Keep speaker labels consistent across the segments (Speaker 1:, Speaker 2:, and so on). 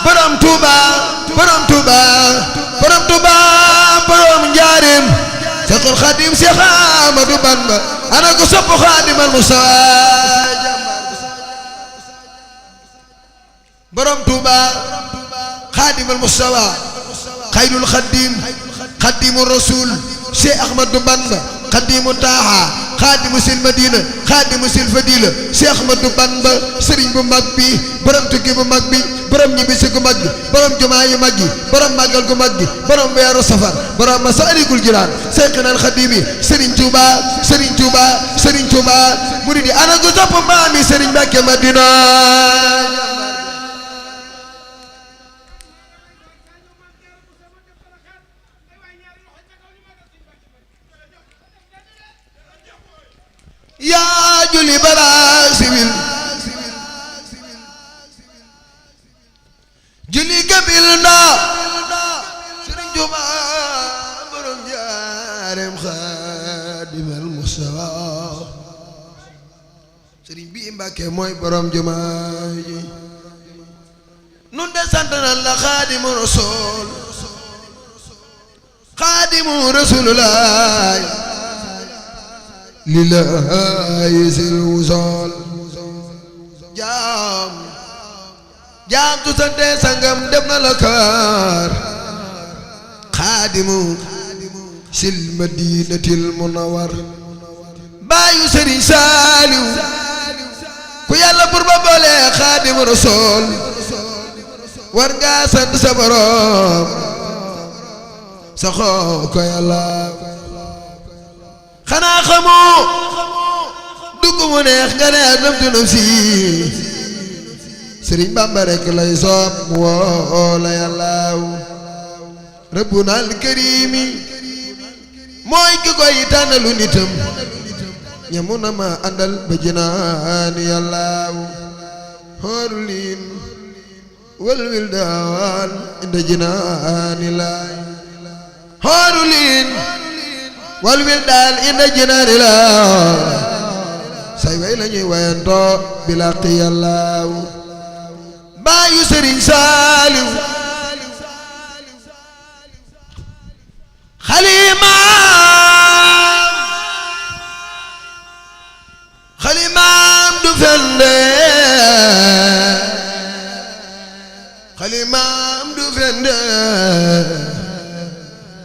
Speaker 1: borom Touba borom Touba borom Touba borom Njaarim Seexul Xaadim Seex Ahmadu Bamba ana ko sopp Xaadimal Mustafa borom Touba Xaadimal Mustafa xayrul xadim xadimu rasul Seex Ahmadu Bamba xadimu taaha xaadimu sil madina xaadimu sil fadila Seex Ahmadu Bamba sëriñ bu mag bi borom tukki bu mag bi borom ñibbisi gu mag bi borom jumaa yu mag yi borom màggal gu mag bi borom weeru safar borom masaalikul jinaan Seexinal Xadimi sëriñ Tuuba sëriñ Tuuba sëriñ Tuuba muridi ana gu topp maami sëriñ Mbàkke Madina yaa julli balaa sibil julli gabil ndaa Sëriñ Tuuba borom Njaareem Xaadimal Mustafa Sëriñ bi Mbàkke mooy borom jumaa ji nun de sant nan la Xaadimu Rasuul Xaadimu Rasuulullaah lillahi sil wusool jaam tu sante sangam def na la kaar xaadimu sil madinatil munawwar baayu Sëriñ Saaliw ku yàlla bur ba boole Xaadimu Rasuul war nga sant sa borom sa xoo ko yàlla xanaa xamoo dugg mu neex nga ne namtu nafsi Sëriñ Bamba rek lay soob mu woo la yàllaaw Rabbuna al-Karimi mooy ki koy tànnalu nitam ñamu na ma àndal ba jinaani yàllaaw xooluliin wal wildaan inda jinaani laay xooluliin wal wildaan inda jinaani laay say way lañuy wayantoo bilaqi yàllaaw baayu Sëriñ Saaliw xalimaam du fende xalimaam du fende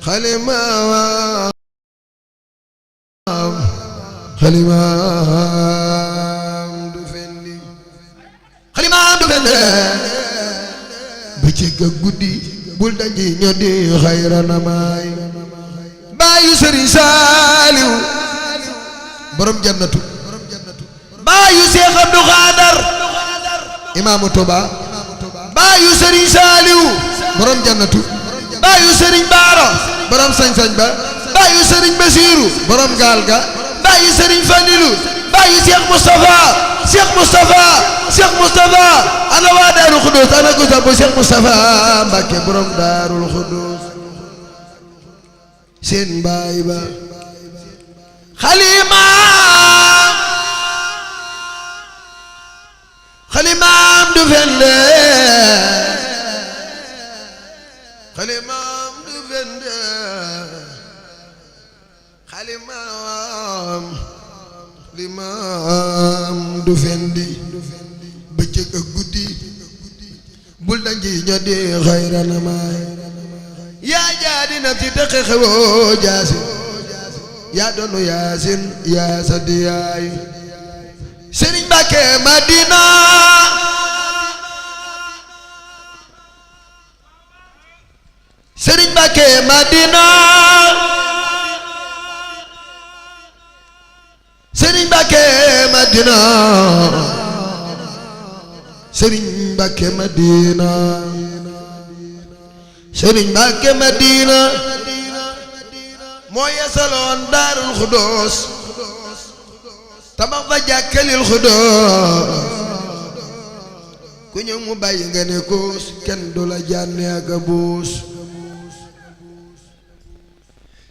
Speaker 1: xalimaam du fendi xalimaam du fende bëccëg ak guddi bul dañi ñoo di xayra namaay baayu Sëriñ Saaliw borom jannatu baayu Seex Abdu Xaadar imaamu Tuuba baayu Sëriñ Saaliw borom jannatu baayu Sëriñ Baara borom sañ-sañ ba baayu Sëriñ Basiiru borom gaal ga baayu Sëriñ Falilu baayu Seex Mustafa Seex Mustafa Seex Mustafa ana waa Daarul Xudoos ana ko sabu Seex Mustafa Mbàkke borom Daarul Xudoos seen baay ba xalimaam du fende xalimaam du fende xalimaam du fendi bëccëg ak guddi bul danji ñoo di xayra namaay yaa jaadi nafsi te xewoo jaasi yaa doonu yaasin yaa sadi yaay Sëriñ Mbàkke Madina Sëriñ Mbàkke Madina Sëriñ Mbàkke Madina Sëriñ Mbàkke Madina Sëriñ Mbàkke Madina moo yasaloon Daarul Xudoos tabax fa jàkkalil Xudoos ku ñëw mu bàyyi nga ne koos kenn du la jànne ak a buus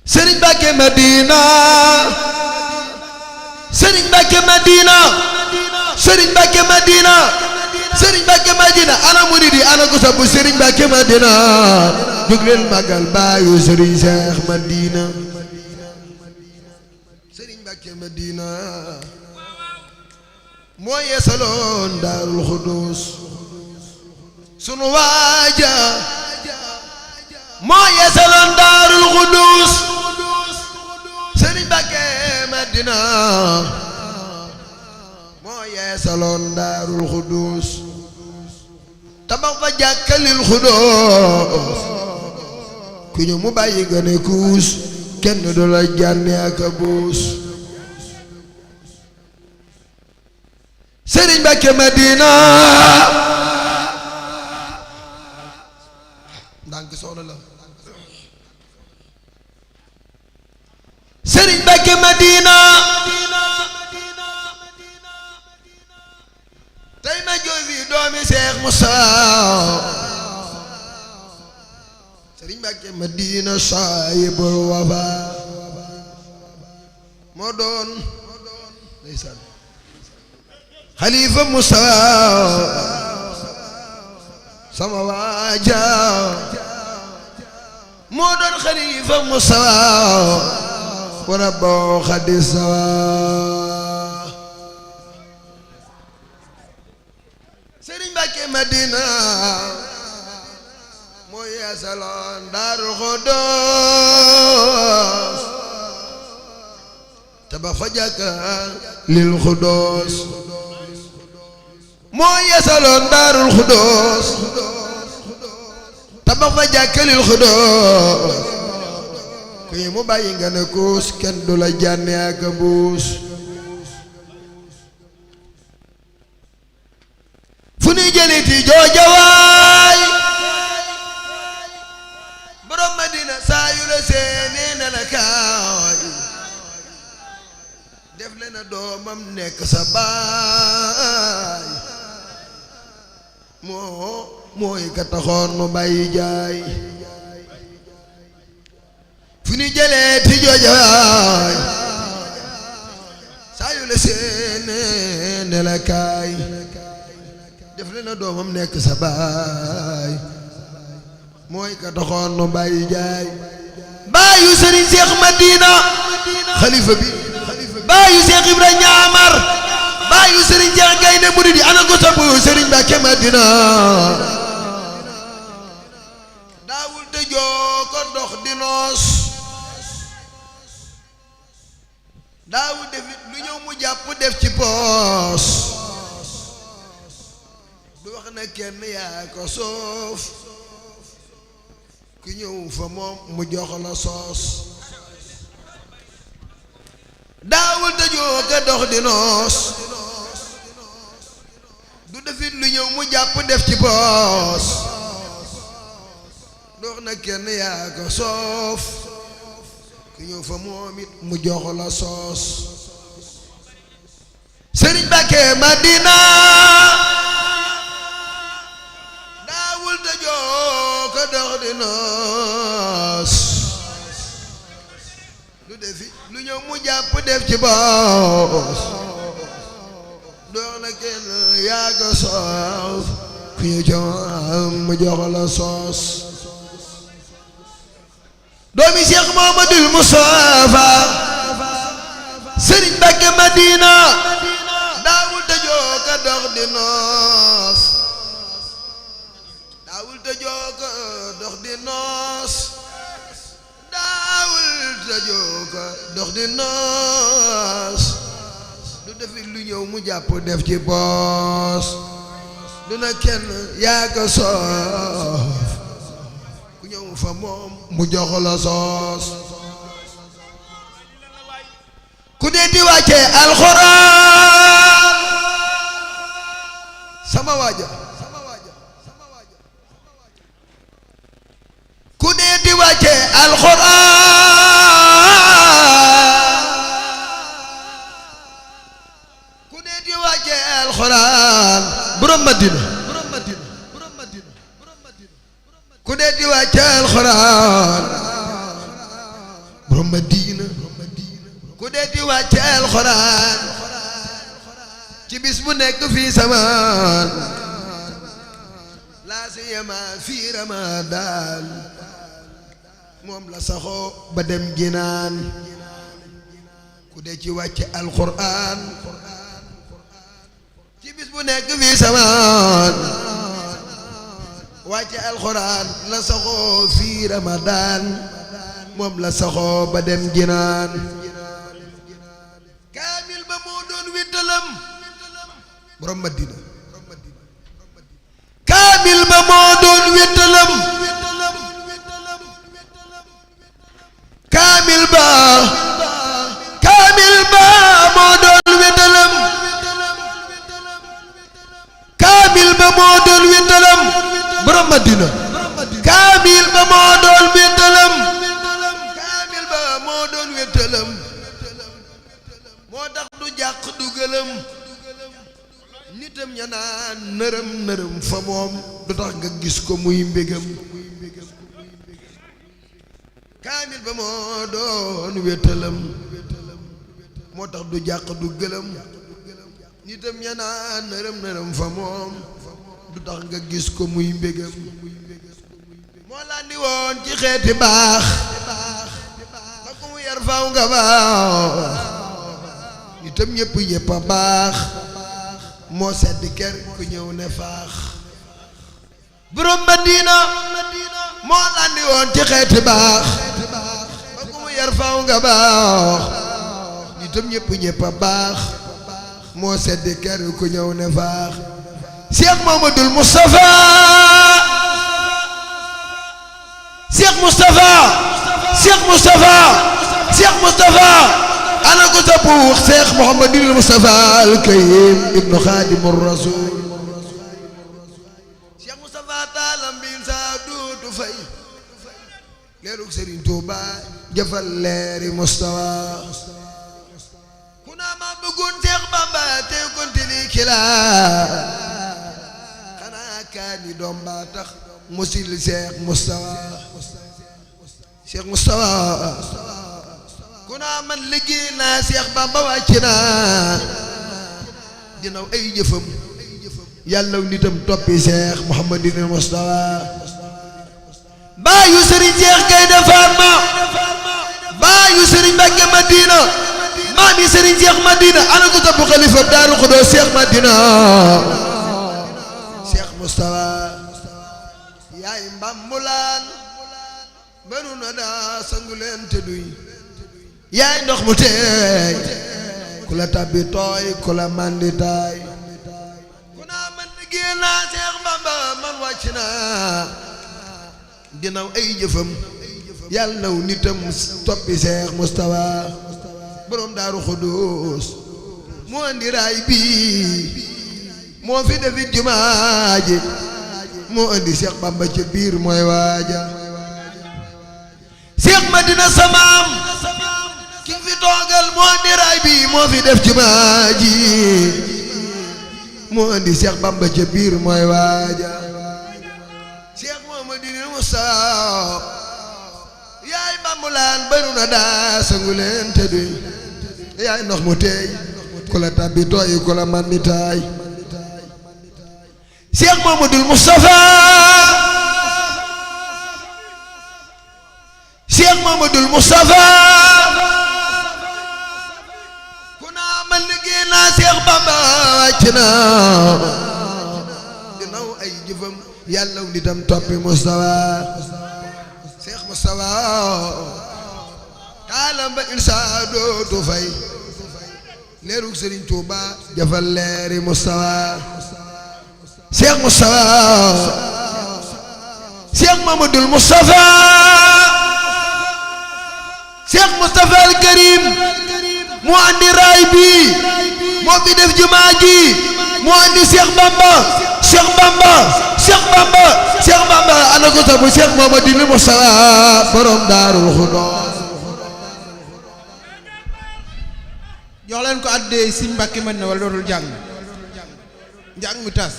Speaker 1: Sëriñ Mbàkke Madina Sëriñ Mbàkke Madina Sëriñ Mbàkke Madina Sëriñ Mbàkke Madina ana muridi ana ko sopp Serigne Mbacké Madina jóg leen màggal baayu Serigne Cheikh Madina Serigne Mbacké Madina moo yeesaloon Daarul Xudoos sunu waaja moo yeesaloon Daarul Xudoos Serigne Mbacké Madina moo yeesaloon Daarul Xudoos tabax fa jàkkalil Xudoos ku ñu mu bàyyi gane kuus kenn du la jànni ak a buus Serigne Mbacké Madina ndànk soxla la Serigne Mbacké Madina tey ma jooy fi doomi Cheikh Moussa Serigne Mbacké Madina saayibul wafa moo doon ndeysaan Xalifa Moussa sama waaja moo doon Xalifa Moussa wara boo xadisa Serigne Mbacké Madina moo yeesaloon Daarul Xudoos tabax fa jàkka lil Xudoos moo yeesaloon Daarul Xudoos tabax fa jàkka lil Xudoos kuy mu bàyyi nga ne kuus kenn du la jànni ak a buus fu nuy jëliti jooja waay borom Madina saa yu la seenee na la kaay def le na doomam nekk sa baay mooy ka taxoon mu bàyyi jaay fu nuy jëliti jooja waay saa yu la seenee na la kaay def le na doomam nekk sa baay mooy ka doxoon nu bàyyi jaay baayu Serigne Cheikh Madina xalifa bi baayu Cheikh Ibra Ñaamar baayu Serigne Cheikh Gaynde Muridi ana ko sopp Serigne Mbacké Madina daawul te joo ko dox di noos daawul def lu ñëw mu jàpp def ci poos du wax na kenn yaa ko soof ku ñëw fa moom mu jox la soos daawul tëjoo ka dox di noos du defit lu ñëw mu jàpp def ci poos du wax na kenn yaa ko soof ku ñëw fa moom it mu jox la soos Serigne Mbacké Madina ko dox di noos lu defi lu ñëw mu jàpp def ci boos dox na kenn yaa ko soof ku ñu jox mu jox la soos doomi Cheikh Mouhamadoul Moustapha Serigne Mbacké Madina daawul tëjoo ko dox di noos daawul tëjoo ko dox di noos daawul tëjoo ko dox di noos du defit lu ñëw mu jàpp def ci poos du na kenn yaa ko soof ku ñëw fa moom mu jox la soos ku dee di wàcce alxuraan sama waaja ku dee di wàcce alxuraan ku dee di wàcce alxuraan borom Madina ku dee di wàcce alxuraan borom Madina ku dee di wàcce alxuraan ci bis bu nekk fii samaan laa siyama fi ramadan moom la saxoo ba dem jinaan ku de ci wàcce alquran ci bis bu nekk fi samaan wàcce alquran la saxoo fi ramadan moom la saxoo ba dem jinaan kaamil ba moo doon wittalam borom Madina kaamil ba moo doon wittalam kaamil ba moo doon wittalam kaamil ba moo doon wittalam borom Madina kaamil ba moo doon wittalam kaamil ba moo doon wittalam moo tax du jàq du gëlëm nitam ña naan nërëm nërëm fa moom du tax nga gis ko muy mbégam kaamil ba moo doon wéttalam moo tax du jàq du gëlëm nitam ña naan nërëm nërëm fa moom du tax nga gis ko muy mbégam moo la andi woon ci xeeti baax ba ku mu yar faw nga baax nitam ñëpp ñëpp a baax moo sedd ker ku ñëw ne faax borom Madina moo la andi woon ci xeeti baax ba ku mu yar faw nga baax nitam ñëpp ñëpp a baax moo sedd ker ku ñëw ne faax Cheikh Mamadou Moustapha Cheikh Moustapha Cheikh Moustapha Cheikh Moustapha ana ko sa buux Cheikh Mouhamadul Moustapha al Karim ibnu Xaadimu Rasul Cheikh Moustapha taalam bin saa dootu fay leerug Serigne Touba jëfal leeri Moustapha ku naa ma bëggoon Cheikh Bamba te kontini kilaa xanaa kaani doom baa tax musil Cheikh Moustapha Cheikh Moustapha ku naa man liggéey naa Cheikh Bamba wàcc naa dinaw ay jëfam yàlla nitam toppi Cheikh Mouhamadul Moustapha baayu Serigne Cheikh Gaynde Fatma baayu Serigne Mbacké Madina maami Serigne Cheikh Madina ana ko topp xalifa Daaru Xudoos Cheikh Madina Cheikh Moustapha yaay mbambulaan banu na daa sangu leen te duy yaay ndox mu teey ku la tabbi tooy ku la mandi taay ku naa man liggéey naa Cheikh Bamba man wàcc naa dinaw ay jëfam yàlla naw nitam toppi Cheikh Moustapha borom Daaru Xudoos moo andi raay bi moo fi defit jumaa ji moo andi Cheikh Bamba ca biir mooy waaja Cheikh Madina samaam ki fi toogal moo andi raay bi moo fi def jumaa ji moo andi Cheikh Bamba ca biir mooy waaja Cheikh Mouhamadul Moustapha yaay bambulaan banu na daa sangu leen te duy yaay ndox mu teey ku la tabbi tooy ku la mandi taay Cheikh Mouhamadul Moustapha Cheikh Mouhamadul Moustapha ku naa man liggéey naa Cheikh Bamba wàcc naa dinaw ay jëfam yàlla nitam toppi Moustapha Cheikh Moustapha taalam ba insa dootu fay leerug Serigne Touba jafal leeri Moustapha Cheikh Moustapha Cheikh Mamadou Moustapha Cheikh Moustapha al Karim moo andi raay bi moo fi def jumaa ji moo andi Cheikh Bamba Cheikh Bamba Cheikh Bamba Cheikh Bamba ana ko sabu Cheikh Mamadou Moustapha borom Daarul Xudoos
Speaker 2: jox leen ko addee Sëñ Mbàkke mën na wala dootul jàng njàng mi tas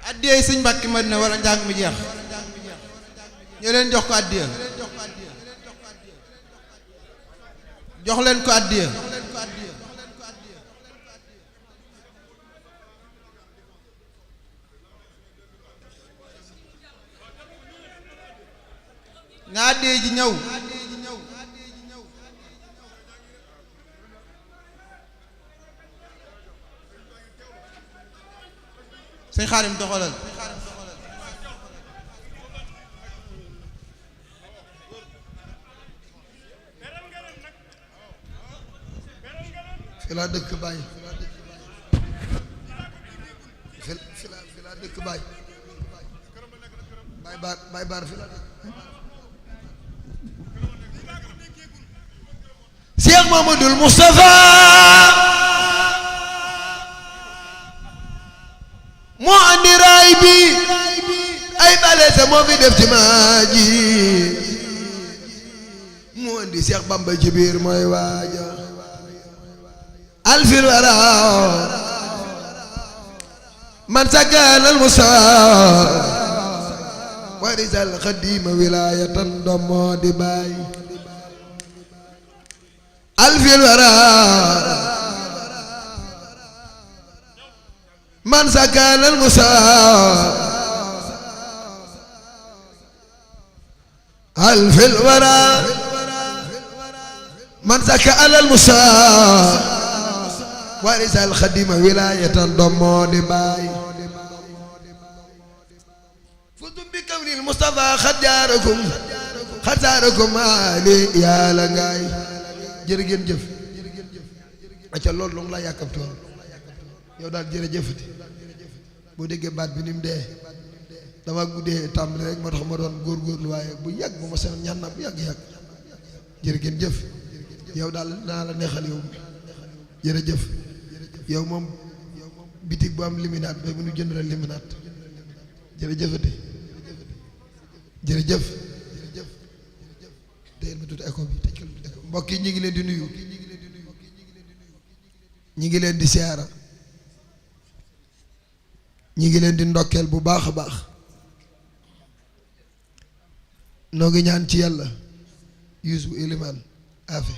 Speaker 2: addee Sëñ Mbàkke mën na wala njàng mi jeex ñu leen jox ko addee jox leen ko addee nga addee ji ñëw sëñ Xaadim doxalal
Speaker 1: fi laa dëkk Baye fi laa dëkk Baye Baye Baar fi laa dëkk Cheikh Mamadou Moustapha moo andi raay bi ay bale sa moo fi def ci maa ji moo andi Cheikh Bamba ci biir mooy waaja alfil wara man sakkan al musawa warisal xadima wilayatan domo di baay alfil wara man sakkan al musawa alfil wara man sakkan al musawa warisal xadima wilayatan domo di baay futum bi kawnil Mustafa xajaarakum ali yàlla ngaay jërë ngeen jëf acca loolu lu ngi laa yàkkamtoon yow daal jërëjëfati boo déggee baat bi ni mu dee dama guddee tàmbali rek moo tax ma doon góorgóorlu waaye bu yàgg bu ma seen ñaan na bu yàgg jërë ngeen jëf yow daal naa la neexal yow jërëjëf yow moom bitig bu am liminaat ba mu nu jënd la liminaat jërëjëfati jërëjëf teyel ma tuuti école bi tëjkal bi école mbokk yi ñi ngi leen di nuyu ñi ngi leen di siyaara ñi ngi leen di ndokkeel bu baax a baax noo ngi ñaan ci yàlla Yuusu Ilimaan Afe